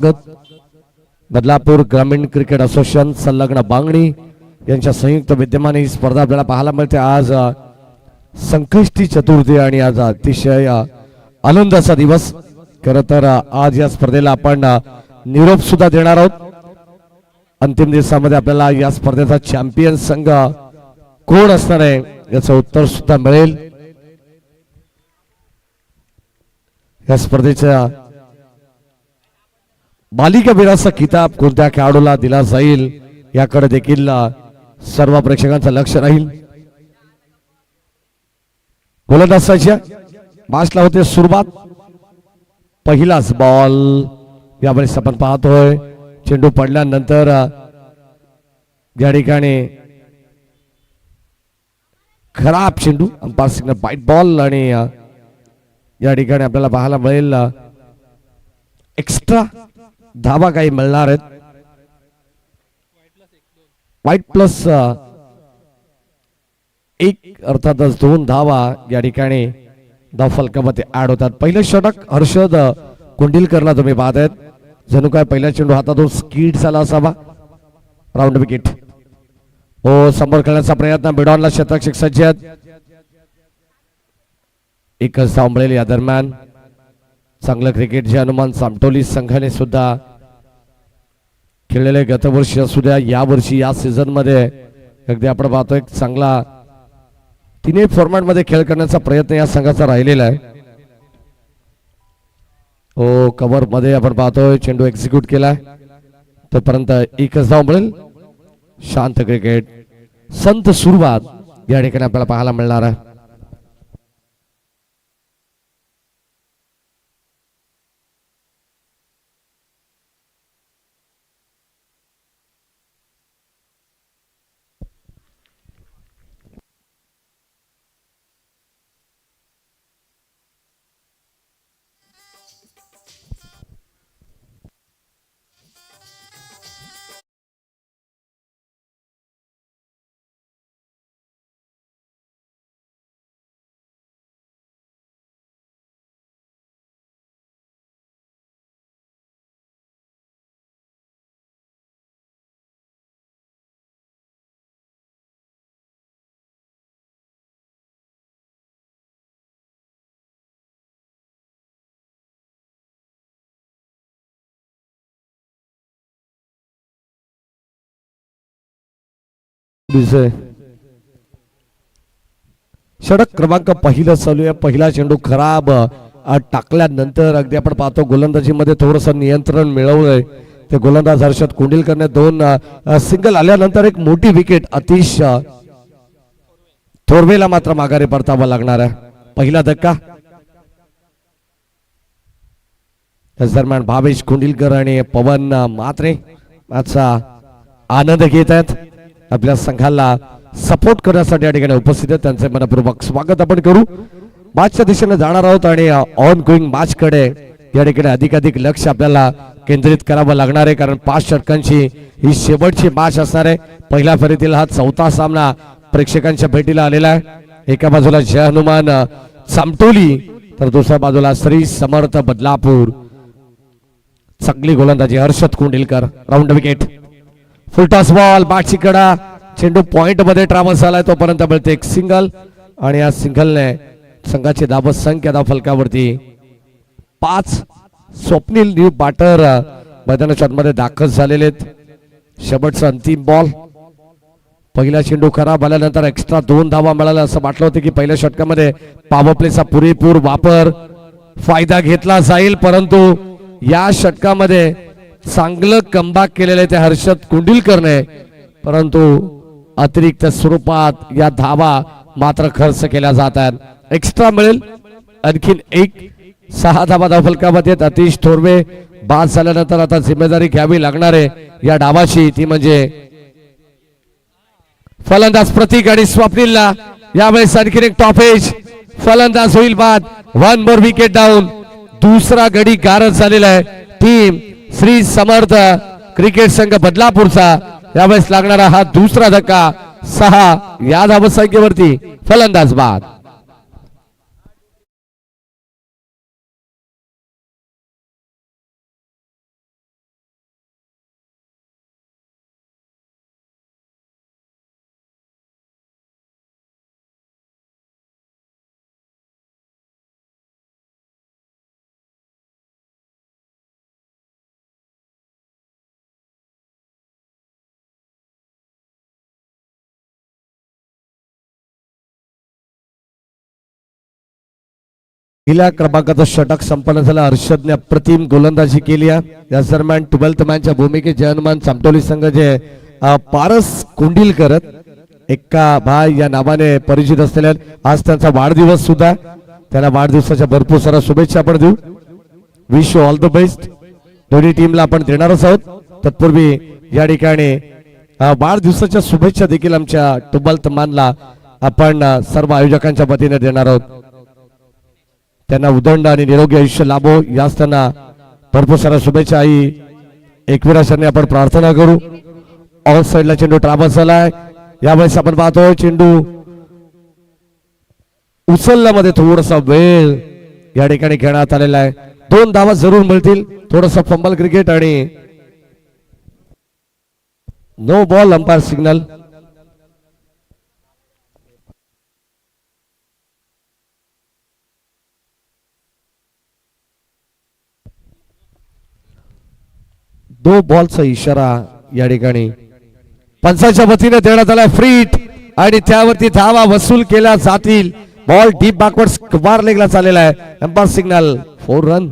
बदलापूर ग्रामीण cricket association संलग्न बांगणी यांच्या संयुक्त विद्यमाने ही स्पर्धा आपल्याला पाहायला मिळते। आज संकष्टी चतुर्थी आणि आज अतिशय आनंदाचा दिवस। खरं तर आज या स्पर्धेला आपण निरोप सुद्धा देणार आहोत। अंतिम दिवसामध्ये आपल्याला या स्पर्धेचा चॅम्पियन संघ कोण असणार आहे याचं उत्तर सुद्धा मिळेल। या स्पर्धेच्या मालिकावीराचा किताब कोणत्या खेळाडूला दिला जाईल याकडे देखील सर्व प्रेक्षकांचं लक्ष राहील। गोलंदाजाच्या मॅचला होते सुरुवात। पहिलाच बॉल यावेळेस आपण पाहतोय चेंडू पडल्यानंतर या ठिकाणी खराब चेंडू, अंपायर सिग्नल बाईट बॉल आणि या ठिकाणी आपल्याला पाहायला मिळेल एक्स्ट्रा धावा काही मिळणार आहेत। वाईट प्लस एक अर्थातच 2 धावा या ठिकाणी धाव फलकामध्ये ऍड होतात। पहिलं षटक हर्षद कुंडिलकरला तुम्ही पाहतायत, जणू काय पहिला चेंडू हातातून स्कीड झाला असावा। राऊंड विकेट हो, समोर खेळण्याचा प्रयत्न बिडॉनला शतक सज्ज आहेत। एकच धाव मिळेल या दरम्यान। चांगलं क्रिकेट जे हनुमान सामटोली संघाने सुद्धा खेळलेले गतवर्षी असू द्या या वर्षी या सीझन मध्ये अगदी आपण पाहतोय चांगला तिन्ही फॉर्मॅट मध्ये खेळ करण्याचा प्रयत्न या संघाचा राहिलेला आहे। हो, कव्हर मध्ये आपण पाहतोय चेंडू एक्झिक्यूट केलाय, तोपर्यंत एकच धाव मिळेल। शांत क्रिकेट, संत सुरुवात या ठिकाणी आपल्याला पाहायला मिळणार आहे। षटक क्रमांक पहिला चालू आहे। पहिला चेंडू खराब टाकल्यानंतर अगदी आपण पाहतो गोलंदाजीमध्ये थोडंसं नियंत्रण मिळवलंय ते गोलंदाज हर्षद कुंडिलकरने। 2 सिंगल आल्यानंतर एक मोठी विकेट अतिश थोरवेला मात्र माघारी परतावा लागणार आहे। पहिला धक्का त्याच दरम्यान भावेश कुंडिलकर आणि पवन म्हात्रे याचा आनंद घेत आहेत। आपल्या संघाला सपोर्ट करण्यासाठी या ठिकाणी उपस्थित आहेत, त्यांचे मनपूर्वक स्वागत आपण करू। मॅचच्या दिशेने जाणार आहोत आणि ऑन गोईंग मॅच कडे या ठिकाणी अधिकाधिक लक्ष आपल्याला केंद्रित करावं लागणार आहे, कारण 5 षटकांची ही शेवटची मॅच असणार आहे। पहिल्या फेरीतील हा 4था सामना प्रेक्षकांच्या भेटीला आलेला आहे। एका बाजूला जय हनुमान सामटोली तर दुसऱ्या बाजूला श्री समर्थ बदलापूर। चांगली गोलंदाजी Harshad Kundilkar. Round wicket, full toss ball, बॅटची कडा, चेंडू पॉइंट मध्ये ट्रॅव्हल्स झालाय, तोपर्यंत मिळते एक सिंगल आणि या सिंगलने संघाची धाव संख्या धाव फलकावरती 5। स्वप्नील न्यू बॅटर मैदानाच्या आतमध्ये दाखल झालेले आहेत। शेवटचा अंतिम बॉल, पहिला चेंडू खराब आल्यानंतर एक्स्ट्रा 2 धावा मिळाल्या असं वाटलं होतं की पहिल्या षटकामध्ये पॉवर प्लेचा पुरेपूर वापर फायदा घेतला जाईल, परंतु या षटकामध्ये चांगलं कमबॅक केलेलं आहे ते हर्षद कुंडिलकरने, परंतु अतिरिक्त स्वरूपात या धावा मात्र खर्च केल्या जात आहेत। एक्स्ट्रा मिळेल आणखीन 6 धावा धाव फलकामध्ये। अतिश थोरवे बाद झाल्यानंतर आता जिम्मेदारी घ्यावी लागणार आहे या डावाची, ती म्हणजे फलंदाज प्रतीक आणि स्वप्नीलला। यावेळेस आणखीन एक टॉपेज, फलंदाज होईल बाद। 1 मोर विकेट डाऊन, दुसरा गडी गारद झालेला आहे टीम श्री समर्थ क्रिकेट संघ बदलापूरचा। यावेळेस लागणारा हा दुसरा धक्का 6 या धावसंख्येवरती फलंदाज बाद। पहिल्या क्रमांकाचं षटक संपन्न झालं. हर्षदने अप्रतिम गोलंदाजी केली आहे. या दरम्यान 12th मॅनच्या भूमिकेत जयनुमान चामटोली संघ जे पारस कुंडिलकर एक्का भाई या नावाने परिचित असलेले आज त्यांचा वाढदिवस सुद्धा. त्यांना वाढदिवसाच्या भरपूर साऱ्या शुभेच्छा आपण देऊ. Wish you all the best. दोन्ही टीमला आपण देणारच आहोत. तत्पूर्वी या ठिकाणी वाढदिवसाच्या शुभेच्छा देखील आमच्या 12th मॅनला आपण सर्व आयोजकांच्या वतीने देणार आहोत. त्यांना उदंड आणि निरोगी आयुष्य लाभो याच त्यांना भरपूर साऱ्या शुभेच्छा आई एकविराशांनी आपण प्रार्थना करू. ऑफ साइडला चेंडू ट्रॅव्हल्स झालाय. यावेळेस आपण पाहतोय चेंडू उचलण्यामध्ये थोडासा वेळ या ठिकाणी घेण्यात आलेला आहे. 2 धावा जरूर मिळतील. थोडंसं फंबल क्रिकेट आणि नो बॉल अंपायर सिग्नल. दो बॉलचा इशारा या ठिकाणी पंचाच्या वतीने देण्यात आला. फ्रीट आणि त्यावरती धावा वसूल केल्या जातील. बॉल डीप बॅकवर्ड स्क्वेअर लेगला चाललेला आहे. Umpire signal 4 run.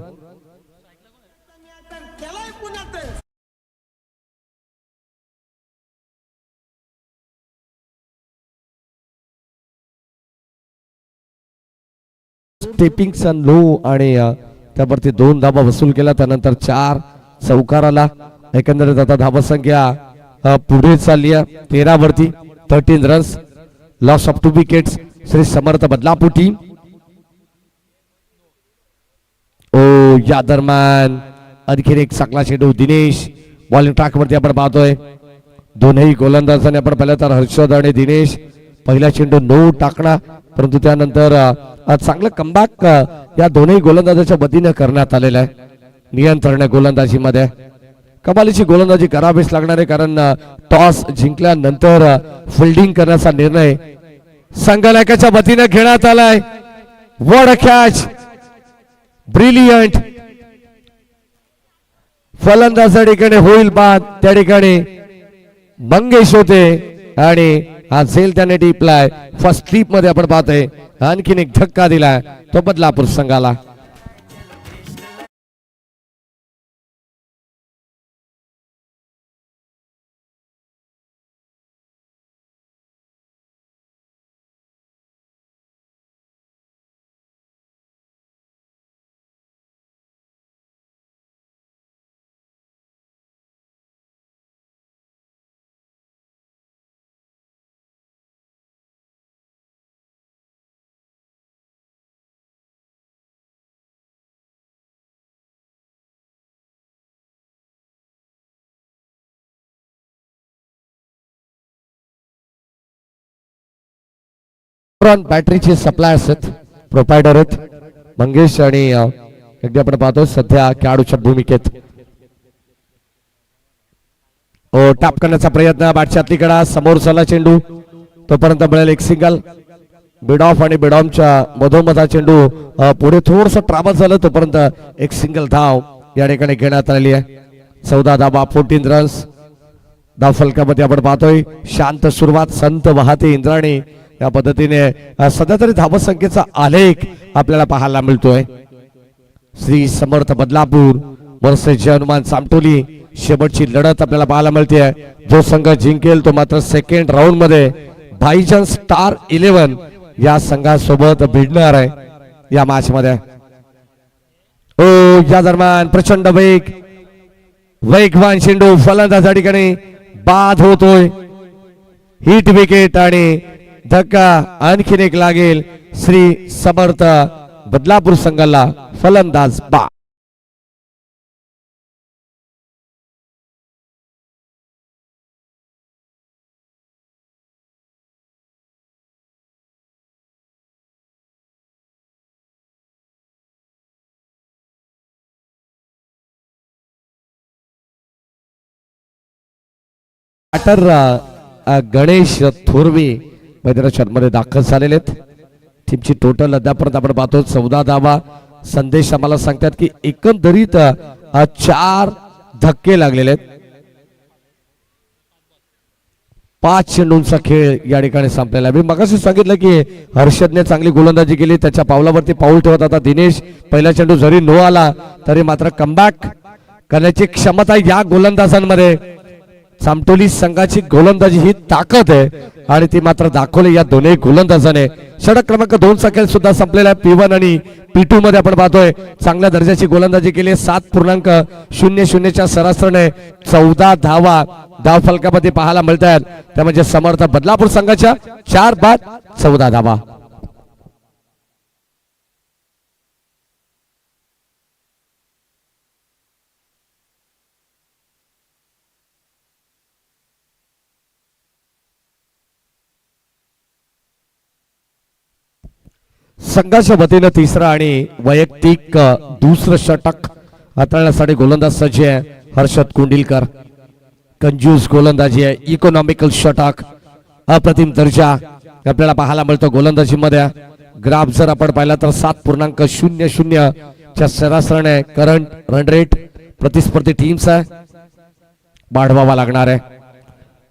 स्टेपिंगचा लो आणि त्यावरती 2 धावा वसूल केला. त्यानंतर 4 चौकार आला. एकंदरीत आता धावा संख्या पुढे चालली आहे 13 वरती. 13 runs. Loss of 2 wickets. Shri Samarth Badlapur team. ओ या दरम्यान आणखीन एक चांगला चेंडू दिनेश बॉलिंग ट्रॅक वरती आपण पाहतोय. दोन्ही गोलंदाजांनी आपण पाहिलं तर हर्षद आणि दिनेश पहिला चेंडू नो टाकला. परंतु त्यानंतर चांगलं कमबॅक या दोन्ही गोलंदाजाच्या वतीने करण्यात आलेलं आहे. नियंत्रण गोलंदाजीमध्ये कमालीची गोलंदाजी करावीच लागणार आहे. कारण टॉस जिंकल्यानंतर फिल्डिंग करण्याचा निर्णय संघनायकाच्या वतीने घेण्यात आलाय. What a catch. ब्रिलियंट. फलंदाज ठिकाणी होईल बाद. त्या ठिकाणी मंगेश होते आणि हा झेल त्याने टिपलाय. फर्स्ट स्ट्रीप मध्ये आपण पाहतोय. आणखीन एक धक्का दिलाय तो बदलापूर संघाला. बॅटरीचे सप्लाय असत प्रोव्हायडर आहेत मंगेश आणि एकदा आपण पाहतो सध्या खेळाडूच्या भूमिकेत. टॅप करण्याचा प्रयत्न बॅटच्या आतलीकडा समोर चला चेंडू तोपर्यंत मिळेल एक सिंगल. बिड ऑफ आणि बिड ऑफच्या मधोमध चेंडू पुढे थोडस ट्रॅव्हल झालं तोपर्यंत एक सिंगल धाव या ठिकाणी घेण्यात आलेली आहे. 14 धावा 14 रन्स. धाव फलकामध्ये आपण पाहतोय शांत सुरुवात संत वाहते इंद्राणी या पद्धतीने सध्या तरी धावसंख्येचा आलेख आपल्याला पाहायला मिळतोय. श्री समर्थ बदलापूर वर्सेस जयनुमान चामटोली शेवटची लढत आपल्याला पाहायला मिळते. जो संघ जिंकेल तो मात्र सेकंड राऊंड मध्ये भाईजान स्टार 11 या संघासोबत भिडणार आहे या मॅच मध्ये. या दरम्यान प्रचंड वेगवान चेंडू फलंदाजा ठिकाणी बाद होतोय. हिट विकेट आणि धक्का आणखीन एक लागेल श्री समर्थ बदलापूर संघाला. फलंदाज बा. गणेश थोरवे मैदानाच्या मध्ये दाखल झालेले आहेत. टीमची टोटल अद्यापर्यंत आपण पाहतो 14 धावा. संदेश आम्हाला सांगतात की एकंदरीत 4 धक्के लागलेले आहेत. 5 चेंडूंचा खेळ या ठिकाणी संपलेला आहे. मी मगाशी सांगितलं की हर्षदने चांगली गोलंदाजी केली, त्याच्या पावलावरती पाऊल ठेवत आता दिनेश. पहिला चेंडू जरी नो आला तरी मात्र कमबॅक करण्याची क्षमता या गोलंदाजांमध्ये. सामटोली संघाची गोलंदाजी ही ताकद आहे आणि ती मात्र दाखवली या दोन्ही गोलंदाजाने. षटक क्रमांक 2 चा खेळ सुद्धा संपलेला आहे. P1 आणि P2 मध्ये आपण पाहतोय चांगल्या दर्जाची गोलंदाजी केली. 7.00 च्या सरासरीने 14 धावा धाव फलकामध्ये पाहायला मिळत आहेत. त्या म्हणजे समर्थ बदलापूर संघाच्या 4 बाद 14 धावा. संघाच्या वतीनं तिसरा आणि वैयक्तिक दुसरं षटक हाताळण्यासाठी गोलंदाज सज्ज आहे हर्षद कुंडिलकर. कंजूस गोलंदाजी आहे, इकॉनॉमिकल षटक, अप्रतिम दर्जा आपल्याला पाहायला मिळतो गोलंदाजीमध्ये. ग्राफ जर आपण पाहिला तर 7.00 च्या सरासरीने करंट रन रेट प्रतिस्पर्धी टीम्स आहे. वाढवावा लागणार आहे.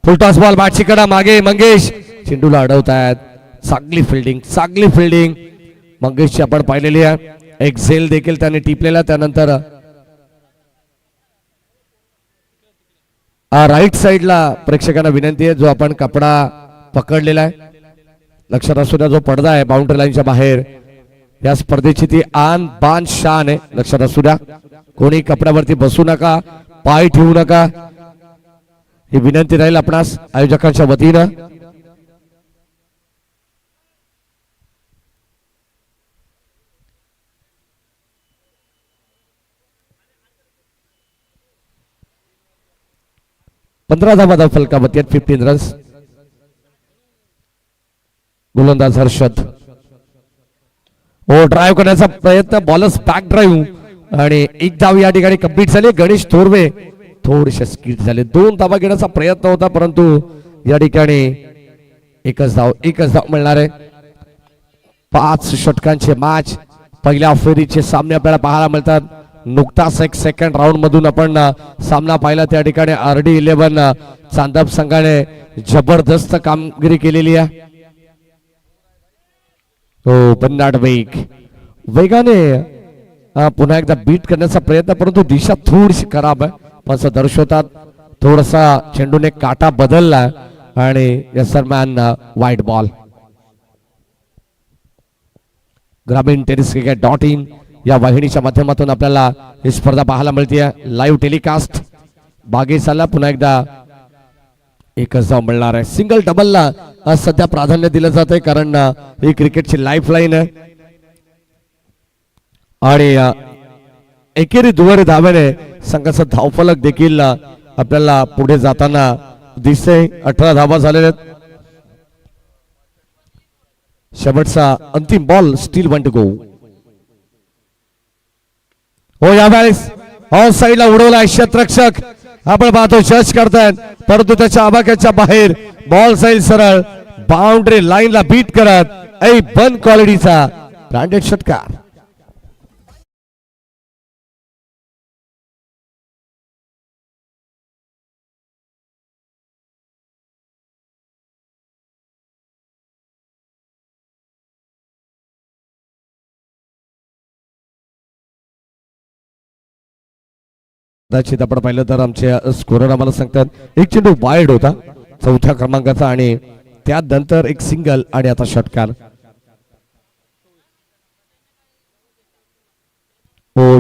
फुलटॉस बॉल बाटशीकडा मागे मंगेश चेंडूला अडवतायत. चांगली फिल्डिंग मंगेशची आपण पाहिलेली आहे. एक झेल देखील त्याने टिपलेला. त्यानंतर राईट साइडला प्रेक्षकांना विनंती आहे, जो आपण कपडा पकडलेला आहे लक्षात असू द्या, जो पडदा आहे बाउंड्री लाईनच्या बाहेर, या स्पर्धेची ती आन बान शान आहे लक्षात असू द्या. कोणी कपड्यावरती बसू नका, पाय ठेवू नका, ही विनंती राहील आपणास आयोजकांच्या वतीनं. पंधरा धावा धाव फलकावरती 15 रन्स. गोलंदाज हर्षद ड्राईव्ह करण्याचा प्रयत्न, बॉलर्स बॅक ड्राईव्ह आणि एक धाव या ठिकाणी कंप्लीट झाली. गणेश थोरवे थोडेसे स्किट झाले. 2 धावा घेण्याचा प्रयत्न होता परंतु या ठिकाणी एकच धाव मिळणार आहे. 5 षटकांचे मॅच, पहिल्या फेरीचे सामने आपल्याला पाहायला मिळतात. नुकताच एक सेकंड राऊंड मधून आपण सामना पाहिला. त्या ठिकाणी RD11 चांदप संघाने जबरदस्त कामगिरी केलेली आहे. बन्नाट वेगाने पुन्हा एकदा बीट करण्याचा प्रयत्न, परंतु दिशा थोडीशी खराब आहे. पण दर्शवतात थोडासा चेंडूने काटा बदलला आणि या दरम्यान वाईट बॉल. ग्रामीण टेनिस क्रिकेट.in या वाहिनीच्या माध्यमातून आपल्याला ही स्पर्धा पाहायला मिळते. लाईव्ह टेलिकास्ट बागेसाला पुन्हा एकदा एकच धाव मिळणार आहे. सिंगल डबलला सध्या प्राधान्य दिलं जात आहे कारण ही क्रिकेटची लाईफ लाईन आहे आणि एकेरी दुहेरी धाव्याने संघाचा धावफलक देखील आपल्याला पुढे जाताना दिसते. 18 धावा झालेल्या आहेत. शेवटचा अंतिम बॉल, स्टील 1 टू गो. यावेळेस ऑफ साइडला उडवला क्षेत्ररक्षक. आपण पाहतो जज करतायत परंतु त्याच्या आवाक्याच्या बाहेर बॉल जाईल सरळ बाउंड्री लाईनला बीट करत. बन क्वालिटीचा ब्रँडेड षटकार. कदाचित आपण पाहिलं तर आमचे स्कोरर आम्हाला सांगतात एक चेंडू वाईड होता 4थ्या क्रमांकाचा आणि त्यानंतर एक सिंगल आणि आता षटकार.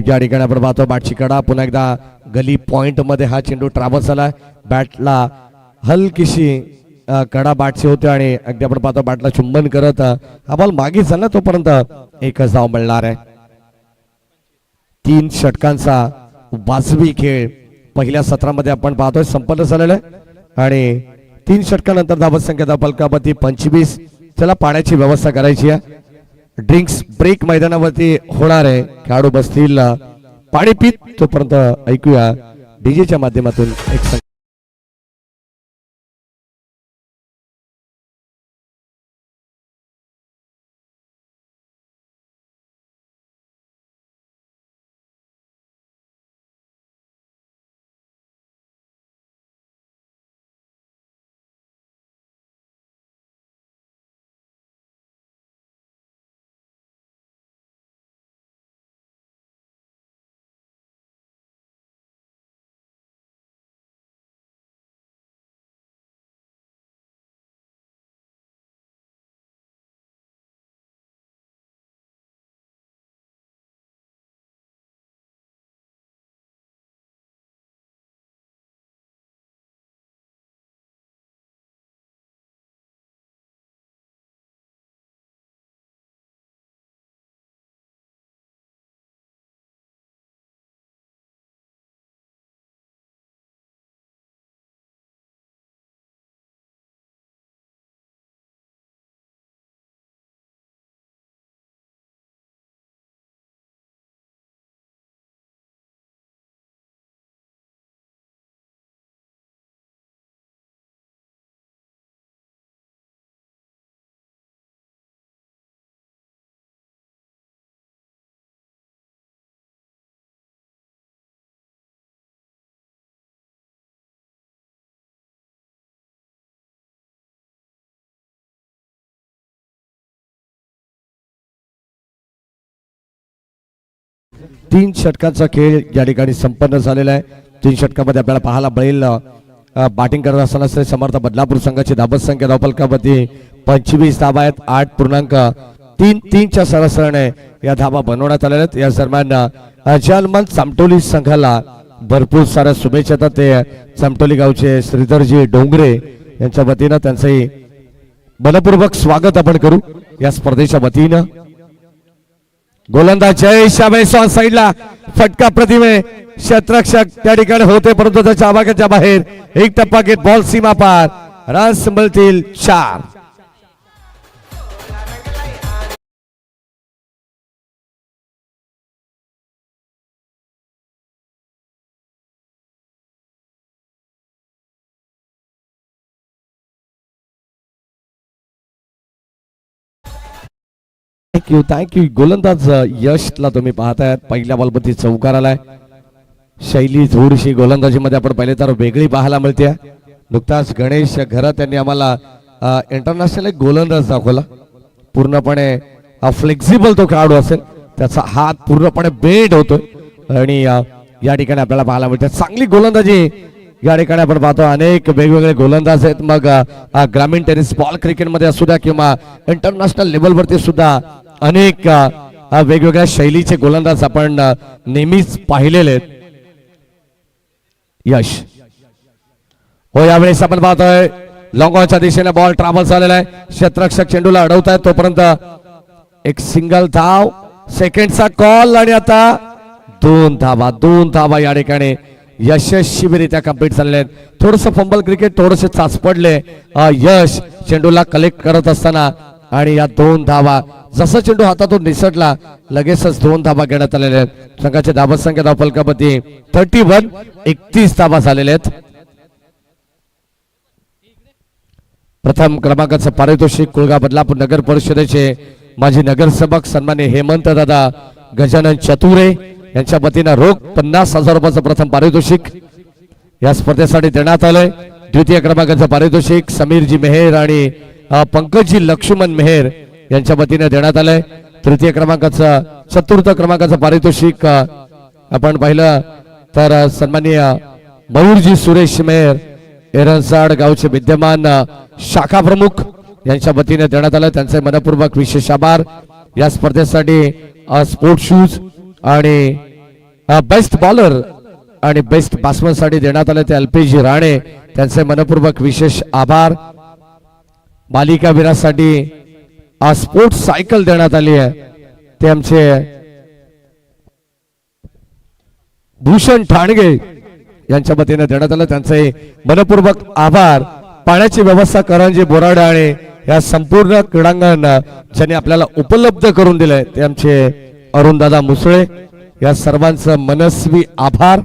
या ठिकाणी आपण पाहतो बॅटची कडा. पुन्हा एकदा गली पॉइंट मध्ये हा चेंडू ट्रॅव्हल झाला. बॅटला हलकीशी कडा बॅटची होते आणि अगदी आपण पाहतो बॅटला चुंबन करत हा बॉल मागे झाला. तोपर्यंत एकच धाव मिळणार आहे. 3 षटकांचा वाजवी खेळ पहिल्या सत्रामध्ये आपण पाहतोय संपन्न झालेला आहे आणि 3 षटकानंतर धावत संख्या फलकावरती 25. चला पाण्याची व्यवस्था करायची आहे. ड्रिंक्स ब्रेक मैदानावरती होणार आहे. खेळाडू बसतील पाणी पित. तोपर्यंत ऐकूया डीजेच्या माध्यमातून एक तीन षटकांचा खेळ या ठिकाणी संपन्न झालेला आहे. तीन षटकामध्ये आपल्याला पाहायला मिळेल बॅटिंग करत असताना श्री समर्थ बदलापूर संघाची धाबत संख्या धावफलकामध्ये 25 धाबा आहेत. 8.33च्या सरासरीने या धाबा बनवण्यात आलेल्या आहेत. या दरम्यान जालमान चामटोली संघाला भरपूर साऱ्या शुभेच्छा येतात. ते चामटोली गावचे श्रीधरजी डोंगरे यांच्या वतीनं त्यांचंही मनपूर्वक स्वागत आपण करू या स्पर्धेच्या वतीनं. गोलंदाज जयेश ऑन साइडला फटका प्रतिमे क्षेत्ररक्षक त्या ठिकाणी होते परंतु त्याच्या आवाक्याच्या बाहेर एक टप्पा घेत बॉल सीमा पार. रन्स मिळतील 4. थँक्यू. गोलंदाज यशला तुम्ही पाहताय पहिल्या बॉलवरती चौकार आलाय. शैली थोडीशी गोलंदाजीमध्ये आपण पहिले तर वेगळी पाहायला मिळते. नुकताच गणेश घरात यांनी आम्हाला इंटरनॅशनल एक गोलंदाज दाखवला. पूर्णपणे फ्लेक्झिबल तो खेळाडू असेल. त्याचा हात पूर्णपणे बेंड होतोय आणि या ठिकाणी आपल्याला पाहायला मिळते चांगली गोलंदाजी. या ठिकाणी आपण पाहतो अनेक वेगवेगळे गोलंदाज आहेत. मग ग्रामीण टेनिस बॉल क्रिकेटमध्ये असू द्या किंवा इंटरनॅशनल लेवलवरती सुद्धा अनेक वेगवेगळ्या शैलीचे गोलंदाज आपण नेहमीच पाहिलेले आहेत. यश हो यावेळेस आपण पाहतोय लॉंगॉनच्या दिशेने बॉल ट्रॅव्हल झालेला आहे. क्षेत्ररक्षक चेंडूला अडवतायत तोपर्यंत एक सिंगल धाव सेकंडचा कॉल आणि आता 2 धावा या ठिकाणी यशस्वीरित्या कंप्लीट झालेले आहेत. थोडस फंबल क्रिकेट थोडेसे चाच पडले यश चेंडूला कलेक्ट करत असताना आणि या 2 धावा जसा चेंडू हातातून निसटला लगेचच 2 धावा घेण्यात आलेल्या आहेत. संघाची धावत संख्या धावफलकामध्ये 31 धावा झालेल्या आहेत. प्रथम क्रमांकाचं पारितोषिक कुळगाव बदलापूर नगर परिषदेचे माजी नगरसेवक सन्मान्य हेमंत दादा गजानन चतुरे यांच्या वतीनं रोख 50,000 रुपयाचं प्रथम पारितोषिक या स्पर्धेसाठी देण्यात आलंय. द्वितीय क्रमांकाचं पारितोषिक समीरजी मेहेर आणि पंकजी लक्ष्मण मेहेर यांच्या वतीने देण्यात आलंय. तृतीय क्रमांकाचं चतुर्थ क्रमांकाचं पारितोषिक आपण पाहिलं तर सन्माननीय मयूरजी सुरेश मेहेर एरनसाड गावचे विद्यमान शाखा प्रमुख यांच्या वतीने देण्यात आलं. त्यांचे मनपूर्वक विशेष आभार. या स्पर्धेसाठी स्पोर्ट शूज आणि बेस्ट बॉलर आणि बेस्ट बॅट्समन साठी देण्यात आले ते अल्पेजी राणे त्यांचे मनपूर्वक विशेष आभार. बालिका वीरासाठी स्पोर्ट्स सायकल देण्यात आली आहे ते आमचे भूषण ठाणगे यांच्या वतीने देण्यात आलं. त्यांचे मनपूर्वक आभार. पाण्याची व्यवस्था करंजी बोराडे आणि या संपूर्ण क्रीडांगण ज्यांनी आपल्याला उपलब्ध करून दिलंय ते आमचे अरुणदादा मुसळे या सर्वांचं मनस्वी आभार.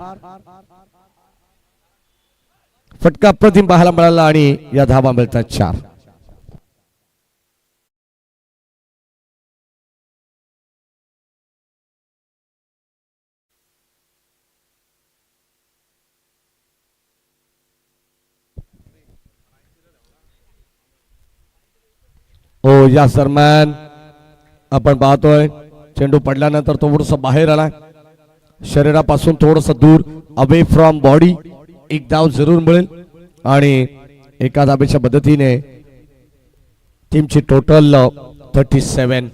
फटका अप्रतिम पाहायला मिळाला आणि या धावा मिळतात 4. हो या दरम्यान आपण पाहतोय चेंडू पडल्यानंतर तो थोडस बाहेर आला शरीरापासून थोडस दूर अवे फ्रॉम बॉडी. एक धाव जरूर मिळेल आणि एका धाबेच्या मदतीने टीमची टोटल 37.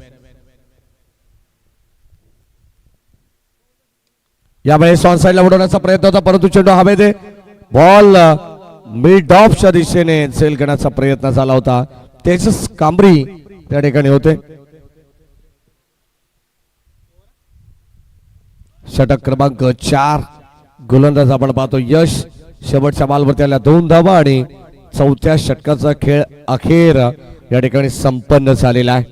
यावेळेस ऑन साइडला उडवण्याचा प्रयत्न होता परंतु चेंडू हवेत आहे. बॉल मिड ऑफच्या दिशेने सेल करण्याचा प्रयत्न झाला होता. तेजस कांबरी त्या ठिकाणी होते. षटक क्रमांक 4 गोलंदाज आपण पाहतो यश. शेवटच्या बॉलवरती आल्या 2 धावा आणि चौथ्या षटकाचा खेळ अखेर या ठिकाणी संपन्न झालेला आहे.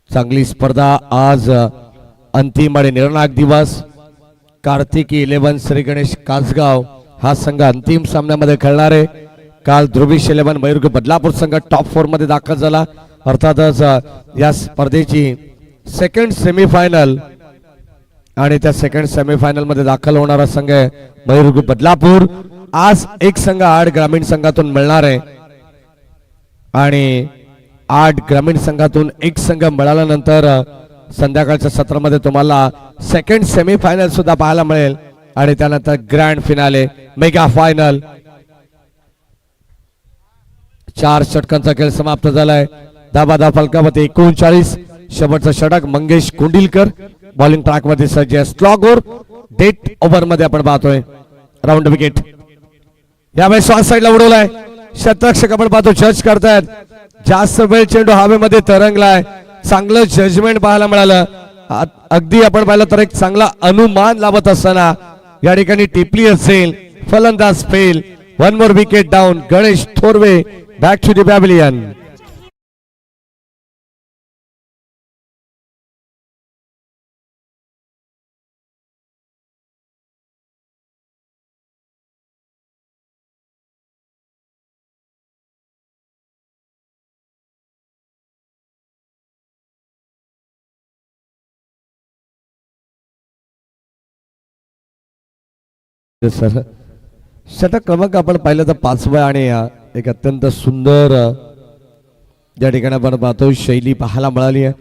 चांगली स्पर्धा. आज अंतिम आणि निर्णायक दिवस. कार्तिकी 11 श्री गणेश कासगाव हा संघ अंतिम सामन्यामध्ये खेळणार आहे. काल ध्रुवीश 11 मयूर बदलापूर संघ टॉप 4 मध्ये दाखल झाला. अर्थातच या स्पर्धेची सेकंड सेमीफायनल आणि त्या सेकंड सेमीफायनल मध्ये दाखल होणारा संघ आहे मयूर बदलापूर. आज एक संघ 8 ग्रामीण संघातून मिळणार आहे आणि 8 ग्रामीण संघातून एक संघ मिळाल्यानंतर संध्याकाळच्या सत्रामध्ये तुम्हाला सेकंड सेमीफायनल सुद्धा पाहायला मिळेल आणि त्यानंतर ग्रँड फिनाले मेगा फायनल. 4 षटकांचा खेळ समाप्त झालाय. धाबा फलकामध्ये 39. शेवटचा षटक मंगेश कुंडिलकर बॉलिंग ट्रॅक मध्ये सज्ज आहे. स्लॉगोर डेट ओव्हर मध्ये आपण पाहतोय. राऊंड विकेट यावेळेस शॉर्ट साईडला उडवलाय. शतरक्षक आपण पाहतो जज करतायत. जास्त वेळ चेंडू हवेमध्ये तरंगलाय. चांगलं जजमेंट पाहायला मिळालं. अगदी आपण पाहिलं तर एक चांगला अनुमान लावत असताना या ठिकाणी टिपली असेल. फलंदाज फेल. 1 more wicket down. Ganesh Thorve back to the pavilion. सर षटक क्रमांक आपण पाहिलं तर 5वा आणि एक अत्यंत सुंदर या ठिकाणी आपण पाहतो शैली पाहायला मिळाली आहे.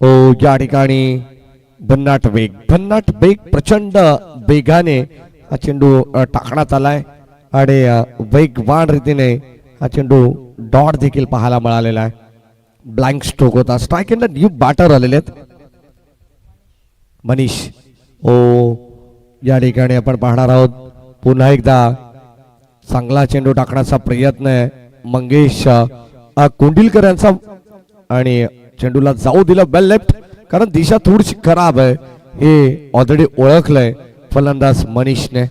ओ या ठिकाणी भन्नाट वेग प्रचंड वेगाने हा चेंडू टाकण्यात आलाय आणि वेगवान रीतीने हा चेंडू डॉट देखील पाहायला मिळालेला आहे. ब्लँक स्ट्रोक होता. Strike in the new batter आलेले आहेत. मनीष ओ या ठिकाणी आपण पाहणार आहोत पुन्हा एकदा चांगला चेंडू टाकण्याचा प्रयत्न आहे मंगेश कुंडिलकर यांचा आणि चेंडूला जाऊ दिलं वेल लेफ्ट कारण दिशा थोडीशी खराब आहे हे ऑलरेडी ओळखलंय फलंदाज मनीषने.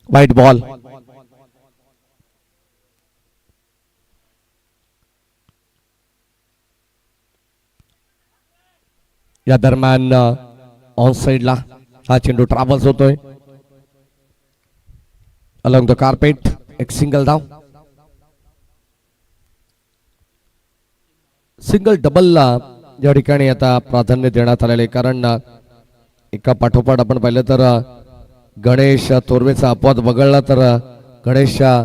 वाईट बॉल. या दरम्यान ऑन साइडला हा चेंडू ट्रॅव्हल्स होतोय अलॉंग द कार्पेट. एक सिंगल धाव. सिंगल डबलला या ठिकाणी आता प्राधान्य देण्यात आलेले कारण एका पाठोपाठ आपण पाहिलं तर गणेश थोरवेचा अपवाद वगळला तर गणेशच्या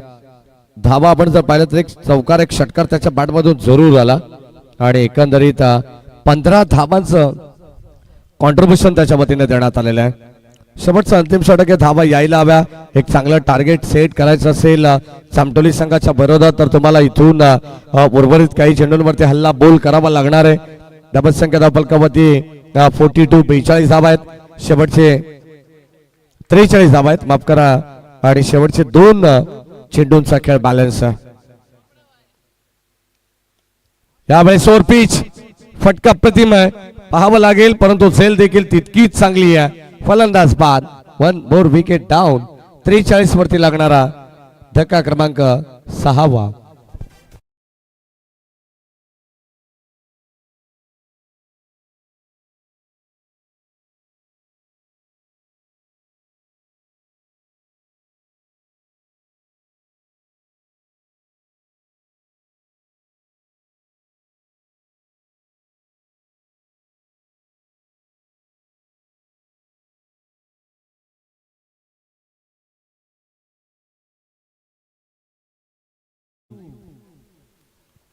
धावा आपण जर पाहिलं तर एक चौकार एक षटकार त्याच्या बॅटमधून जरूर आला आणि एकंदरीत 15 धावांचं कॉन्ट्रीब्युशन त्याच्या वतीने देण्यात आलेलं आहे. शेवटचं अंतिम षटक आहे. धावा यायला हव्या. एक चांगलं टार्गेट सेट करायचं असेल चामटोली संघाच्या विरोधात तर तुम्हाला इथून उर्वरित काही चेंडूंवरती हल्ला बोल करावा लागणार आहे. धावसंख्या धावफलकावरती 42 धावा आहेत. शेवटचे 43 धावा आहेत माफ करा आणि शेवटचे 2 चेंडूंचा खेळ बॅलन्स आहे. यावेळेस ओव्हर पिच फटका प्रतिम आहे पाहावं लागेल परंतु झेल देखील तितकीच चांगली आहे. फलंदाज बाद. 1 मोर विकेट डाऊन. 43 वरती लागणारा धक्का क्रमांक 6वा.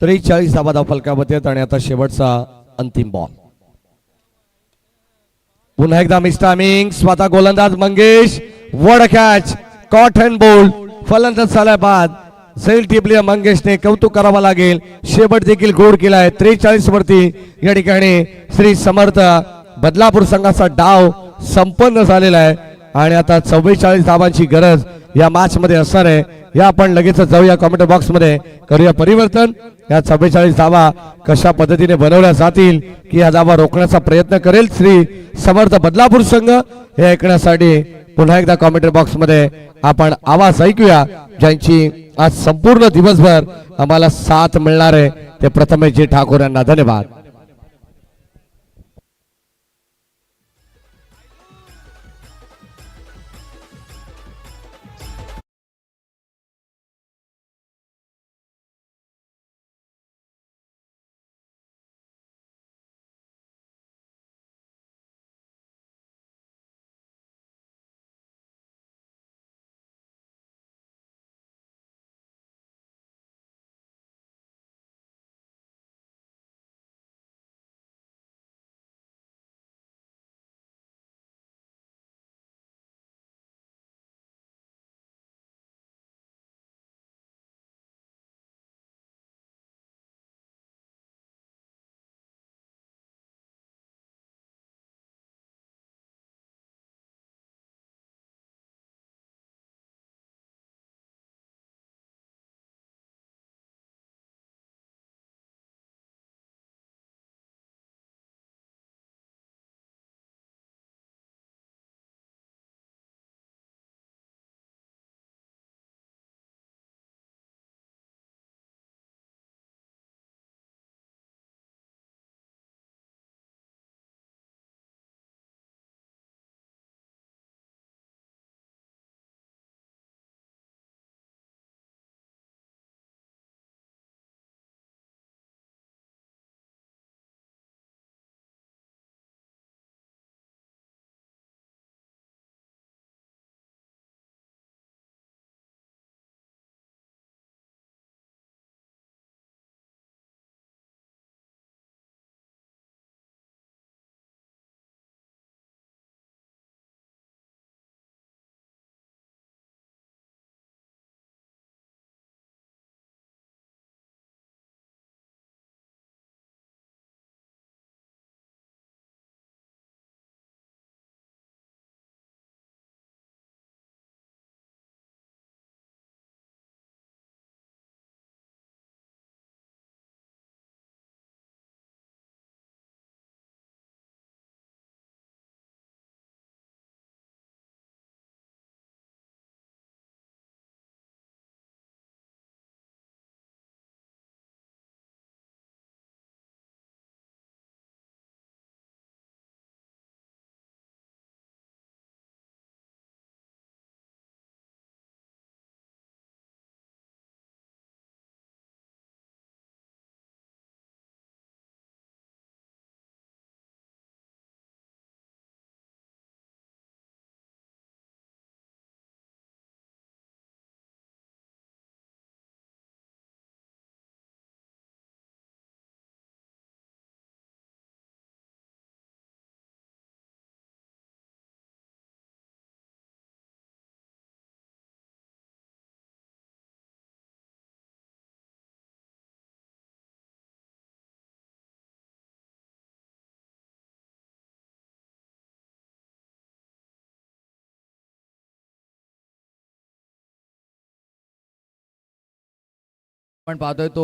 त्रेचाळीस धावा धावफलकामध्ये आणि आता शेवटचा अंतिम बॉल. पुन्हा एकदा मिस टायमिंग. स्वतः गोलंदाज मंगेश. वड कॅच. Caught and bowled. फलंदाज झाला बाद. झेल टिपली मंगेशने. कौतुक करावं लागेल. शेवट देखील गोड केलाय. 43 वरती या ठिकाणी श्री समर्थ बदलापूर संघाचा डाव संपन्न झालेला आहे आणि आता 44 धावांची गरज या मॅच मध्ये असणार आहे. या आपण लगेच जाऊया कमेंट बॉक्स मध्ये करूया परिवर्तन. या 44 धावा कशा पद्धतीने बनवल्या जातील की या धावा रोखण्याचा प्रयत्न करेल श्री समर्थ बदलापूर संघ हे ऐकण्यासाठी पुन्हा एकदा कमेंट बॉक्स मध्ये आपण आवाज ऐकूया ज्यांची आज संपूर्ण दिवसभर आम्हाला साथ मिळणार आहे ते प्रथमेश जी ठाकूर यांना धन्यवाद. आपण पाहतोय तो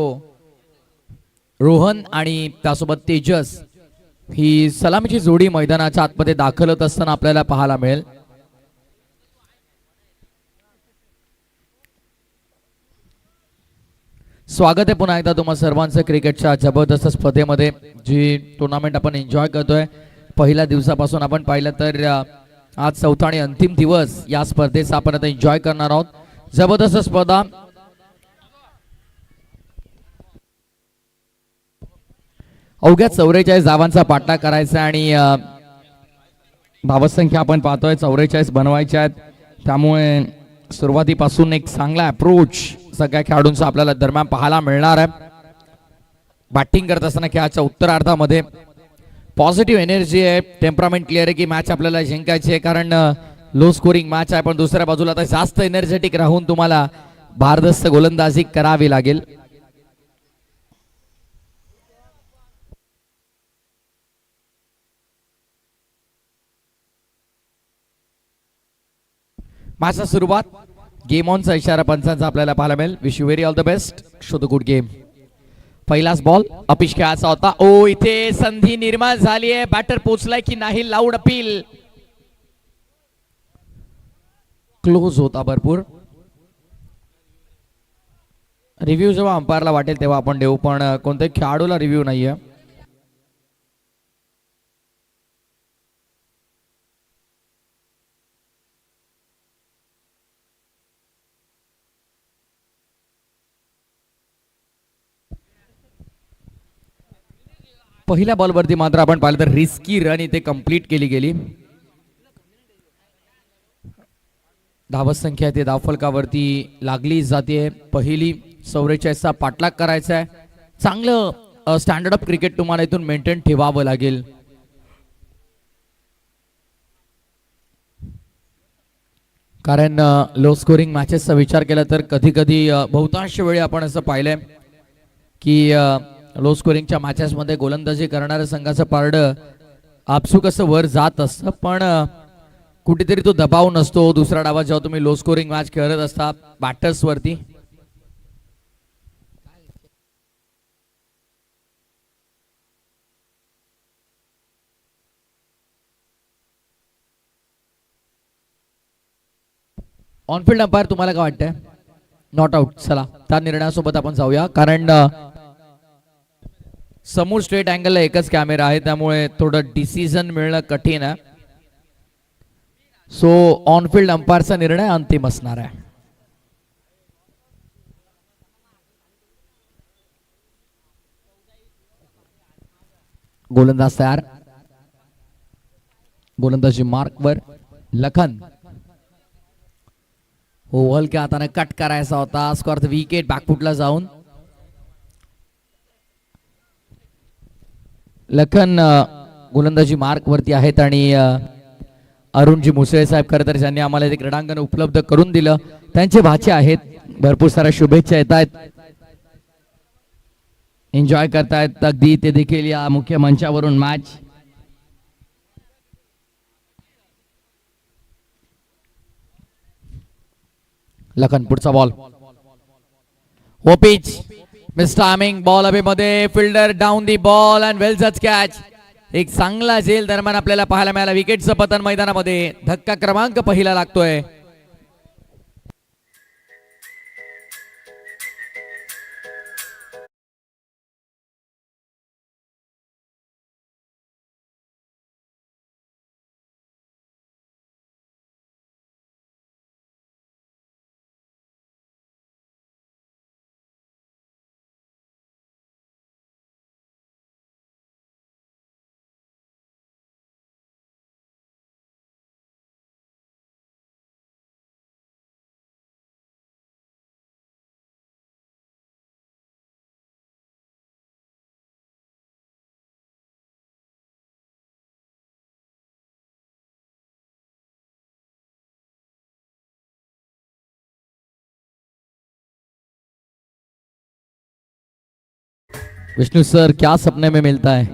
रोहन आणि त्यासोबत तेजस ही सलामीची जोडी मैदानाच्या आतमध्ये दाखल होत असताना आपल्याला पाहायला मिळेल. स्वागत आहे पुन्हा एकदा तुम्हा सर्वांचं क्रिकेटच्या जबरदस्त स्पर्धेमध्ये, जी टुर्नामेंट आपण एन्जॉय करतोय. पहिल्या दिवसापासून आपण पाहिलं तर आज चौथा आणि अंतिम दिवस या स्पर्धेचा आपण आता एन्जॉय करणार आहोत. जबरदस्त स्पर्धा. अवघ्या 44 धावांचा पाठलाग करायचा आणि धावसंख्या आपण पाहतोय 44 बनवायच्या आहेत. त्यामुळे सुरुवातीपासून एक चांगला अप्रोच सगळ्या खेळाडूंचा आपल्याला दरम्यान पाहायला मिळणार आहे. बॅटिंग करत असताना खेळाच्या उत्तरार्धामध्ये पॉझिटिव्ह एनर्जी आहे, टेम्परामेंट क्लिअर आहे की मॅच आपल्याला जिंकायची आहे, कारण लो स्कोरिंग मॅच आहे. पण दुसऱ्या बाजूला आता जास्त एनर्जेटिक राहून तुम्हाला भारदस्त गोलंदाजी करावी लागेल. मॅचचा सुरुवात गेम ऑनचा इशारा पंचांचा आपल्याला पाहायला मिळेल. Wish you very all the best, show the good game. पहिलाच बॉल अपिश खेळाचा होता. ओ इथे संधी निर्माण झाली आहे. बॅटर पोचलाय की नाही, लाऊड अपील. क्लोज होता भरपूर. रिव्ह्यू जेव्हा अंपायरला वाटेल तेव्हा आपण देऊ, पण कोणत्याही खेळाडूला रिव्ह्यू नाहीये. पहिल्या बॉलवरती मात्र आपण पाहिलं तर रिस्की रन इथे कंप्लीट केली गेली. धावसंख्या ते धावफलकावरती लागली जाते. पहिली 44चा पाठलाग करायचा आहे. चांगलं स्टँडर्ड ऑफ क्रिकेट तुम्हाला इथून मेंटेन ठेवावं लागेल. कारण लो स्कोरिंग मॅचेसचा विचार केला तर कधी कधी बहुतांश वेळी आपण असं पाहिलंय की लो स्कोरिंगच्या मॅचेसमध्ये गोलंदाजी करणाऱ्या संघाचं पारडं आपसूक असं वर जात असतं, पण कुठेतरी तो दबाव नसतो दुसऱ्या डावात जेव्हा तुम्ही लो स्कोरिंग मॅच खेळत असता बॅटर्स वरती. ऑनफिल्ड अंपायर तुम्हाला काय वाटतंय? Not out. चला त्या निर्णयासोबत आपण जाऊया, कारण समोर स्ट्रेट अँगलला एकच कॅमेरा आहे, त्यामुळे थोडं डिसिजन मिळणं कठीण आहे. सो ऑनफिल्ड अंपायरचा निर्णय अंतिम असणार आहे. गोलंदाज तयार. गोलंदाजी मार्कवर. लखन हो हलक्या हाताने कट करायचा होता. स्कॉर विकेट बॅकफुटला जाऊन. लखन गोलंदाजी मार्क वरती आहेत आणि अरुणजी मुसळे साहेब खरं तर ज्यांनी आम्हाला ते क्रीडांगण उपलब्ध करून दिलं त्यांचे भाचे आहेत. भरपूर साऱ्या शुभेच्छा येत आहेत. एन्जॉय करतायत अगदी ते देखील या मुख्य मंचावरून मॅच. लखन पुढचा बॉल. हो पिच मिस टायमिंग. बॉल हवेमध्ये. Fielder down the ball and well जज कॅच. एक चांगला झेल दरम्यान आपल्याला पाहायला मिळाला. विकेटचं पतन मैदानामध्ये. धक्का क्रमांक पहिला लागतोय. विष्णु सर क्या सपने में मिलता है?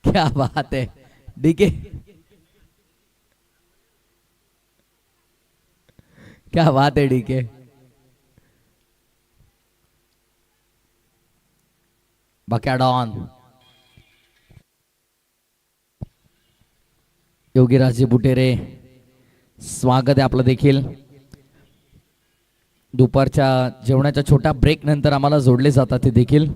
क्या बात है. डीके क्या बात है डीके. बकॅडॉन योगीराजे बुटेरे, स्वागत आहे आपलं देखील. दुपारच्या जेवणाच्या छोट्या ब्रेक नंतर आम्हाला जोडले जातात ते देखील.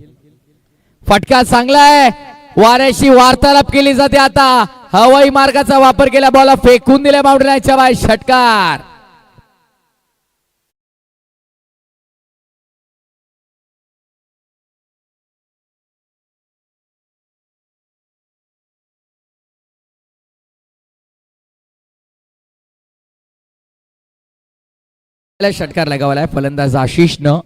फटका चांगला आहे, वाऱ्याशी वार्तालाप केली जाते. आता हवाई मार्गाचा वापर केला, बॉल फेकून दिल्या बाउंड्री लाईनच्या बाहेर. षटकार. षटकार लगावलाय फलंदाज आशिषनं.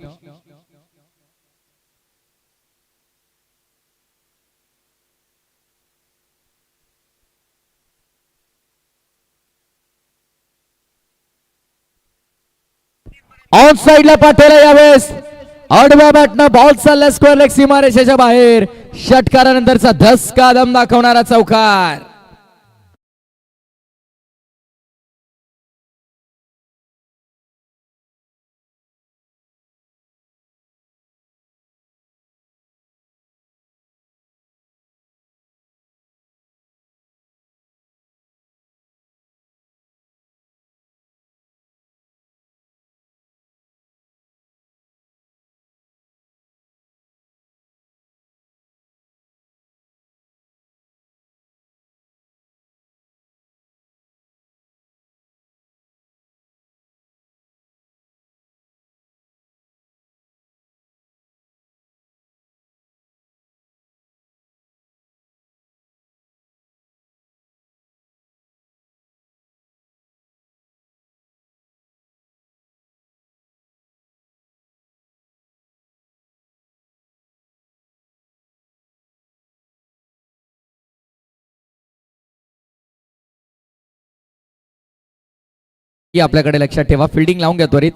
ऑन साइडला पाठवला यावेळेस. आडव्या बॅटनं बॉल चालला स्क्वेअर लेग सीमारेषेच्या बाहेर. षटकारानंतरचा धसका दम दाखवणारा चौकार. ही आपल्याकडे लक्षात ठेवा. फिल्डिंग लावून घ्या त्वरित.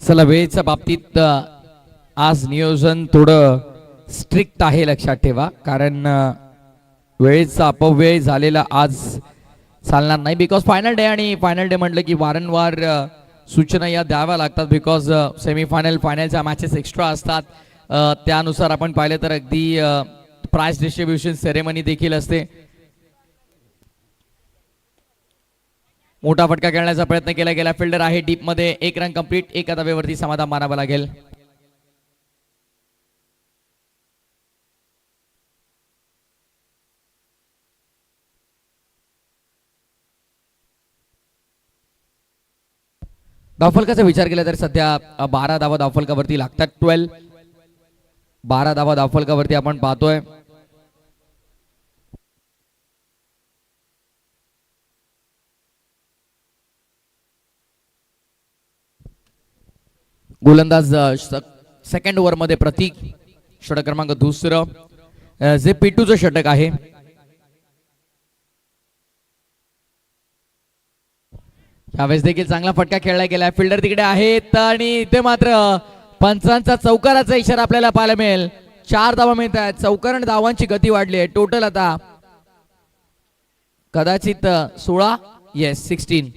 चला, वेळेच्या बाबतीत आज नियोजन थोडं स्ट्रिक्ट आहे, लक्षात ठेवा. कारण वेळेचा अपव्यय झालेला आज चालणार नाही. बिकॉज फायनल डे, आणि फायनल डे म्हटलं की वारंवार सूचना या द्याव्या लागतात. बिकॉज सेमीफायनल फायनलच्या मॅचेस एक्स्ट्रा असतात. त्यानुसार आपण पाहिलं तर अगदी प्राइज डिस्ट्रीब्युशन सेरेमनी देखील असते. मोठा फटका खेळण्याचा प्रयत्न केला गेला. फिल्डर आहे डीप मध्ये. एक रन कंप्लीट. एका धावेवरती समाधान मानावं लागेल. धावफलकाचा विचार केला तर सध्या 12 धावा धावफलकावरती लागतात. 12 धावा धावफलकावरती आपण पाहतोय. गोलंदाज सेकंड ओव्हर मध्ये प्रतीक, षटक क्रमांक दुसरं, जे पिटूचं षटक आहे. यावेळेस देखील चांगला फटका खेळला गेला. फिल्डर तिकडे आहेत आणि इथे मात्र पंचांचा चौकाराचा इशारा आपल्याला पाहायला मिळेल. 4 धावा मिळत आहेत. चौकार आणि धावांची गती वाढली आहे. टोटल आता कदाचित 16, येस 16.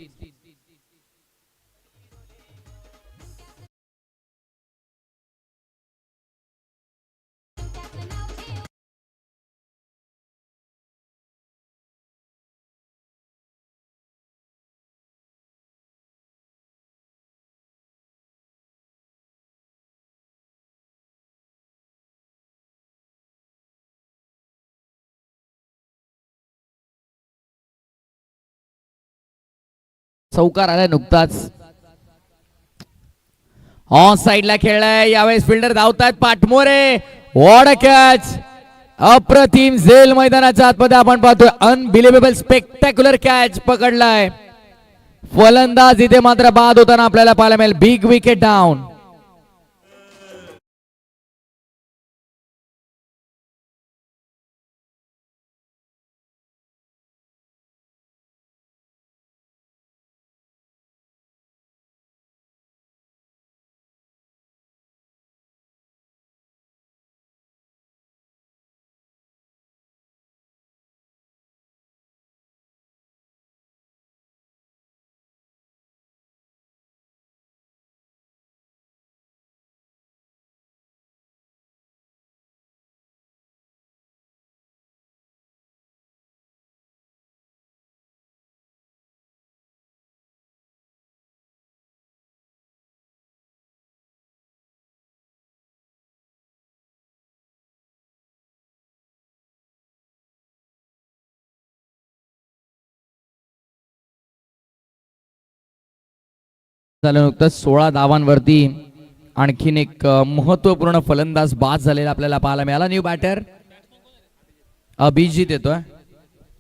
चौकार आलाय नुकताच. ऑन साइडला खेळलाय. यावेळेस फिल्डर धावतात. पाठमोरे, व्हॉट अ कॅच. अप्रतिम झेल मैदानाच्या आतमध्ये आपण पाहतोय. अनबिलिव्हेबल स्पेक्टॅक्युलर कॅच पकडलाय. फलंदाज इथे मात्र बाद होताना आपल्याला पाहायला मिळेल. Big wicket down. झालं नुकतंच 16 धावांवरती आणखीन एक महत्वपूर्ण फलंदाज बाद झालेला आपल्याला पाहायला मिळाला. न्यू बॅटर अभिजित येतोय.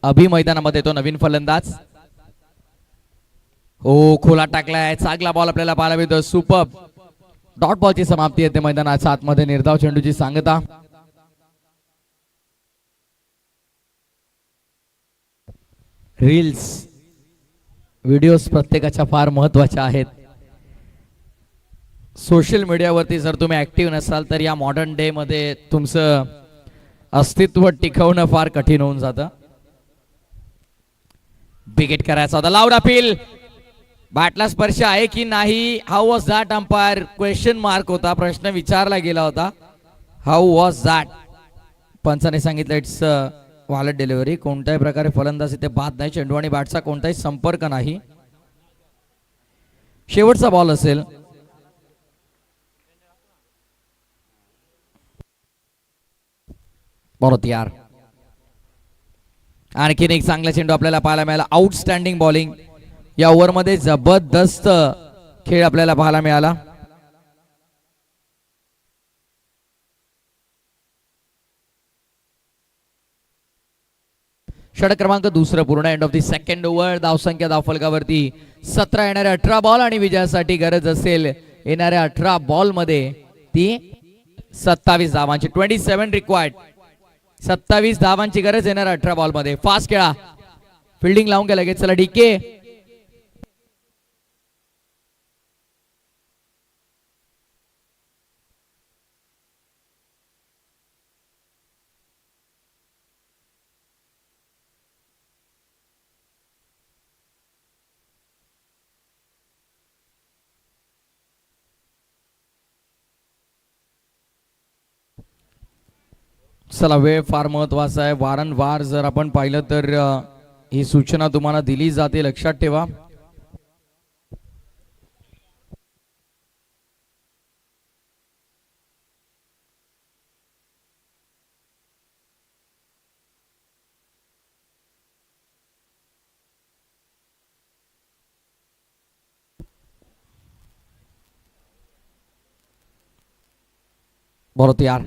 अभि मैदानामध्ये येतो नवीन फलंदाज. हो खोला टाकलाय. चांगला बॉल आपल्याला पाहायला मिळतो. सुपर डॉट बॉलची समाप्ती येते मैदानाच्या आतमध्ये. निर्धाव चेंडूची सांगता. रील्स व्हिडिओज प्रत्येकाच्या फार महत्वाच्या आहेत. सोशल मीडियावरती जर तुम्ही ऍक्टिव्ह नसाल तर या मॉडर्न डे मध्ये तुमचं अस्तित्व टिकवणं फार कठीण होऊन जातं. विकेट करायचा होता. Loud appeal. बॅटला स्पर्श आहे की नाही. How was that umpire. Question mark होता. प्रश्न विचारला गेला होता. How was that. पंचाने सांगितलं इट्स वॉलेट डिलिव्हरी. कोणत्याही प्रकारे फलंदाज इथे बाद नाही. चेंडू आणि बॅटचा कोणताही संपर्क नाही. शेवटचा बॉल असेल. बरोबर यार. आणखीन एक चांगला चेंडू आपल्याला पाहायला मिळाला. आउटस्टँडिंग बॉलिंग या ओव्हरमध्ये. जबरदस्त खेळ आपल्याला पाहायला मिळाला. षटक क्रमांक दुसरं पूर्ण. End of the second over. धावसंख्या धावफलकावरती 17 येणाऱ्या 18 बॉल आणि विजयासाठी गरज असेल येणाऱ्या 18 बॉल मध्ये ती 27 धावांची. 27 रिक्वायर्ड. 27 धावांची गरज येणाऱ्या 18 बॉल मध्ये. फास्ट खेळा. फिल्डिंग लावून घ्या लगेच. चला डीके. चला वेळ फार महत्वाचा आहे. वारंवार जर आपण पाहिलं तर ही सूचना तुम्हाला दिली जाते. लक्षात ठेवा. बरोबर यार.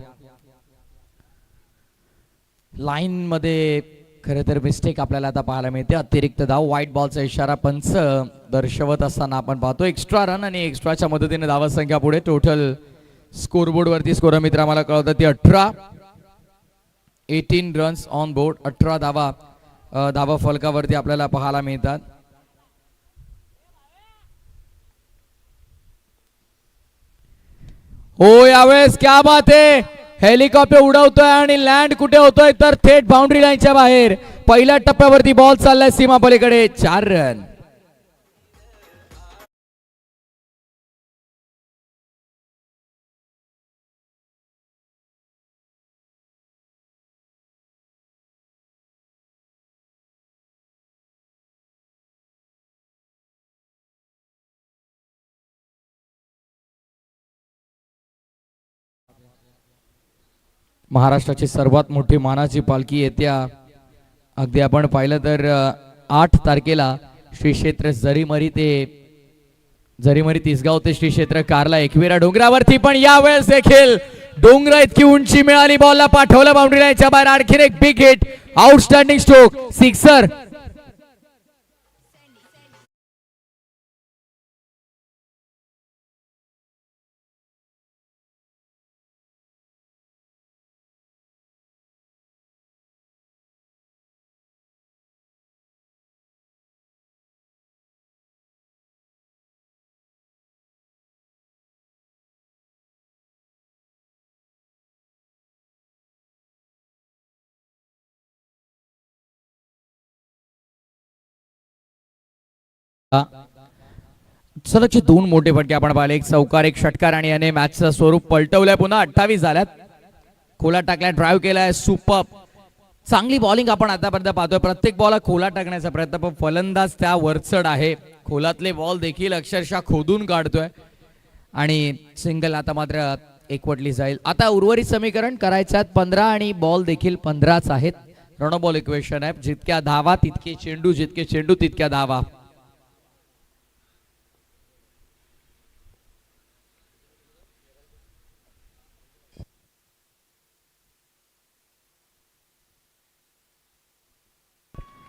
लाईन मध्ये खरे तर मिस्टेक आपल्याला आता पाहायला मिळते. अतिरिक्त धाव. व्हाईट बॉलचा इशारा पंच दर्शवत असताना आपण पाहतो. एक्स्ट्रा रन आणि एक्स्ट्राच्या मदतीने धावा संख्या पुढे. टोटल स्कोरबोर्ड वरती स्कोर मित्र आम्हाला कळवतात ती 18 रन्स ऑन बोर्ड. 18 धावा फलकावरती आपल्याला पाहायला मिळतात. हो यावेळेस क्या बात आहे. हेलिकॉप्टर उडवतोय आणि लँड कुठे होतोय तर थेट बाउंड्री लाईनच्या बाहेर. पहिल्या टप्प्यावरती बॉल चाललाय सीमा पलीकडे. 4 रन. महाराष्ट्राची सर्वात मोठी मानाची पालखी येत्या अगदी आपण पाहिलं तर 8 तारखेला श्री क्षेत्र जरीमरी तिसगाव ते श्री क्षेत्र कारला एकविरा डोंगरावरती. पण यावेळेस देखील डोंगर इतकी उंची मिळाली. बॉलला पाठवलं बाउंड्री लाईनच्या बाहेर. आणखीन एक big hit. Outstanding stroke. Sixer. सलगचे दोन मोठे फटके आपण पाहिले, एक चौकार एक षटकार, आणि याने मॅचचं स्वरूप पलटवलंय. पुन्हा 28 झाल्यात. खोला टाकलाय, ड्राईव्ह केलाय, सुपर चांगली बॉलिंग आपण आतापर्यंत पाहतोय. प्रत्येक बॉल खोला टाकण्याचा प्रयत्न, पण फलंदाज त्या वरचढ आहे. खोलातले बॉल देखील अक्षरशः खोदून काढतोय आणि सिंगल आता मात्र एकवटली जाईल. आता उर्वरित समीकरण करायच्यात 15 आणि बॉल देखील 15च आहेत. रणबॉल इक्वेशन आहे, जितक्या धावा तितके चेंडू, जितके चेंडू तितक्या धावा.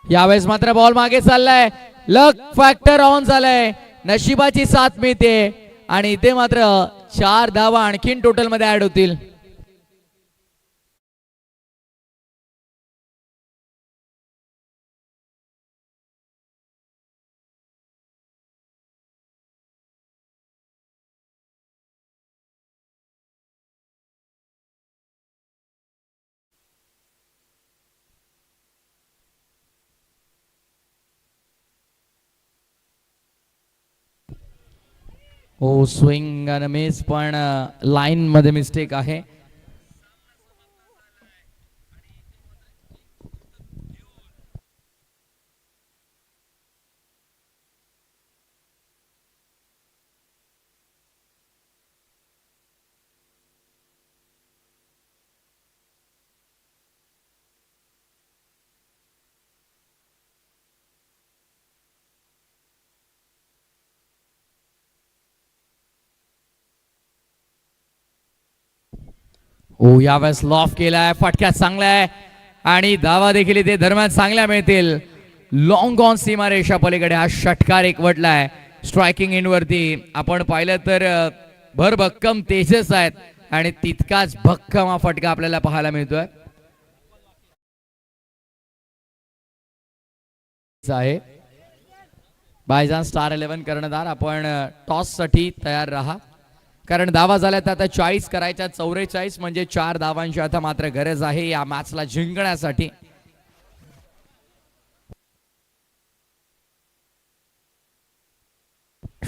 यावेळेस मात्र बॉल मागे चाललाय, लक फॅक्टर ऑन झालाय, नशिबाची साथ मिळते आणि इथे मात्र 4 धावा आणखीन टोटल मध्ये ऍड होतील. हो, स्विंग आणि मिस, पण लाईन मध्ये मिस्टेक आहे. हो, यावेळेस लॉफ केलाय, फटक्यात चांगला आहे आणि धावा देखील इथे दरम्यान चांगल्या मिळतील. लॉंग ऑन सीमारेषा पलीकडे हा षटकार एकवटलाय. स्ट्रायकिंग इन वरती आपण पाहिलं तर भरभक्कम तेजस आहेत आणि तितकाच भक्कम हा फटका आपल्याला पाहायला मिळतोय. आहे बायजान स्टार 11 कर्णधार, आपण टॉस साठी तयार राहा, कारण धावा झाल्यात आता 40 करायच्या. 44 म्हणजे 4 धावांची आता मात्र गरज आहे या मॅचला जिंकण्यासाठी.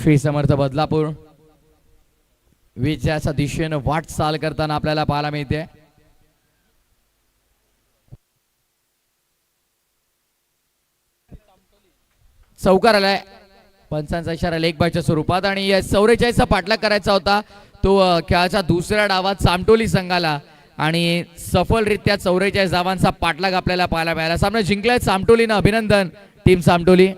श्री समर्थ बदलापूर विजयाच्या दिशेनं वाटचाल करताना आपल्याला पाहायला मिळते. चौकार आलाय, पंचांचा इशारा लेग बायच्या स्वरूपात, आणि 44चा पाठलाग करायचा होता तो खेळाच्या दुसऱ्या डावात चामटोली संघाला, आणि सफलरित्या 44 धावांचा पाठलाग आपल्याला पाहायला मिळाला. सामना जिंकलाय चामटोलीनं. अभिनंदन टीम चामटोली.